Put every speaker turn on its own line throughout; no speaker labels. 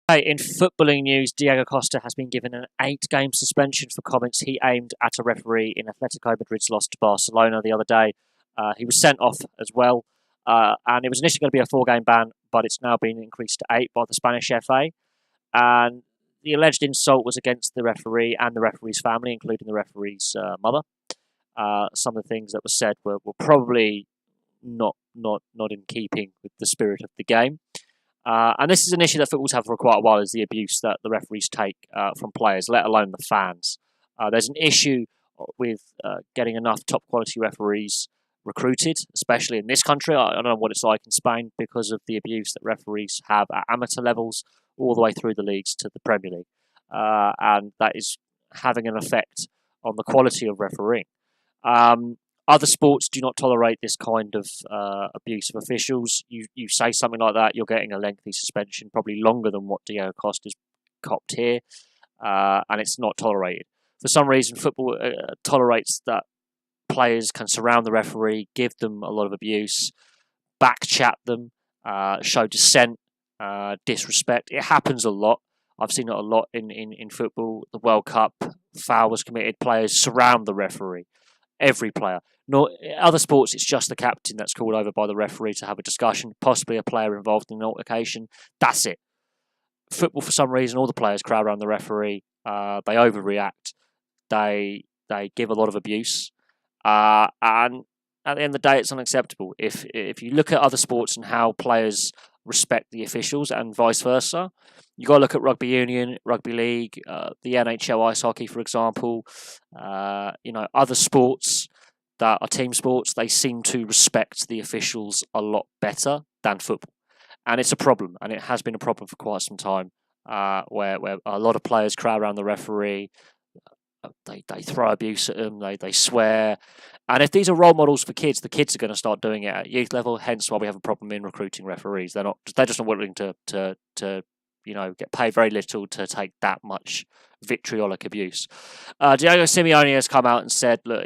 Hey, in footballing news, Diego Costa has been given an 8-game suspension for comments he aimed at a referee in Athletico Madrid's loss to Barcelona the other day. He was sent off as well, and it was initially going to be a 4-game ban, but it's now been increased to 8 by the Spanish FA. And the alleged insult was against the referee and the referee's family, including the referee's mother. Some of the things that were said were probably not in keeping with the spirit of the game. And this is an issue that football's had for quite a while, is the abuse that the referees take from players, let alone the fans. There's an issue with getting enough top quality referees recruited, especially in this country. I don't know what it's like in Spain because of the abuse that referees have at amateur levels all the way through the leagues to the Premier League. And that is having an effect on the quality of refereeing. Other sports do not tolerate this kind of abuse of officials. You say something like that, you're getting a lengthy suspension, probably longer than what Diego Costa's copped here, and it's not tolerated. For some reason, football tolerates that players can surround the referee, give them a lot of abuse, backchat them, show dissent, disrespect. It happens a lot. I've seen it a lot in football. The World Cup, foul was committed, players surround the referee. Every player. Other sports, it's just the captain that's called over by the referee to have a discussion, possibly a player involved in an altercation. That's it. Football, for some reason, all the players crowd around the referee. They overreact. They give a lot of abuse. And at the end of the day, it's unacceptable. If you look at other sports and how players respect the officials and vice versa, you got to look at rugby union, rugby league, the NHL ice hockey, for example. Other sports that are team sports, they seem to respect the officials a lot better than football, and it's a problem, and it has been a problem for quite some time. Where a lot of players crowd around the referee, they throw abuse at them, they swear, and if these are role models for kids, the kids are going to start doing it at youth level. Hence, why we have a problem in recruiting referees. They're just not willing to get paid very little to take that much vitriolic abuse. Diego Simeone has come out and said, look,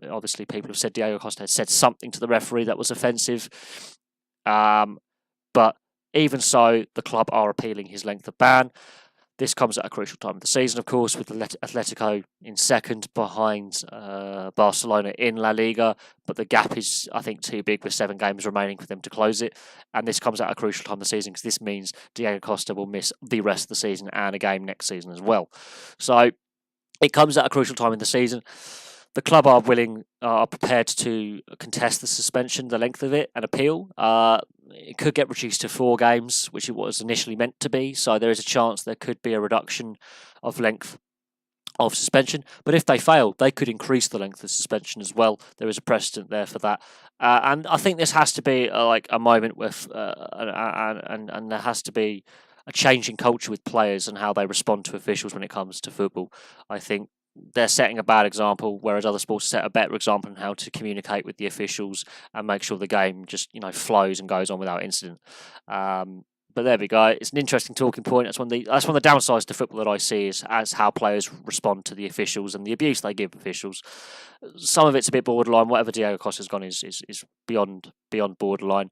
obviously people have said Diego Costa has said something to the referee that was offensive, but even so, the club are appealing his length of ban. This comes at a crucial time of the season, of course, with Athletico in second behind Barcelona in La Liga. But the gap is, I think, too big with 7 games remaining for them to close it. And this comes at a crucial time of the season because this means Diego Costa will miss the rest of the season and a game next season as well. So it comes at a crucial time in the season. The club are prepared to contest the suspension, the length of it, and appeal. It could get reduced to 4 games, which it was initially meant to be. So there is a chance there could be a reduction of length of suspension. But if they fail, they could increase the length of suspension as well. There is a precedent there for that. And I think this has to be a moment with, and there has to be a change in culture with players and how they respond to officials when it comes to football. I think they're setting a bad example, whereas other sports set a better example on how to communicate with the officials and make sure the game just flows and goes on without incident. But there we go. It's an interesting talking point. That's one of the downsides to football that I see is as how players respond to the officials and the abuse they give officials. Some of it's a bit borderline. Whatever Diego Costa's gone is beyond borderline.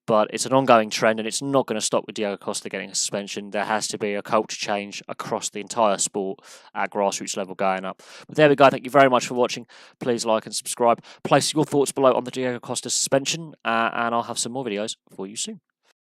But it's an ongoing trend, and it's not going to stop with Diego Costa getting a suspension. There has to be a culture change across the entire sport at grassroots level going up. But there we go. Thank you very much for watching. Please like and subscribe. Place your thoughts below on the Diego Costa suspension, and I'll have some more videos for you soon.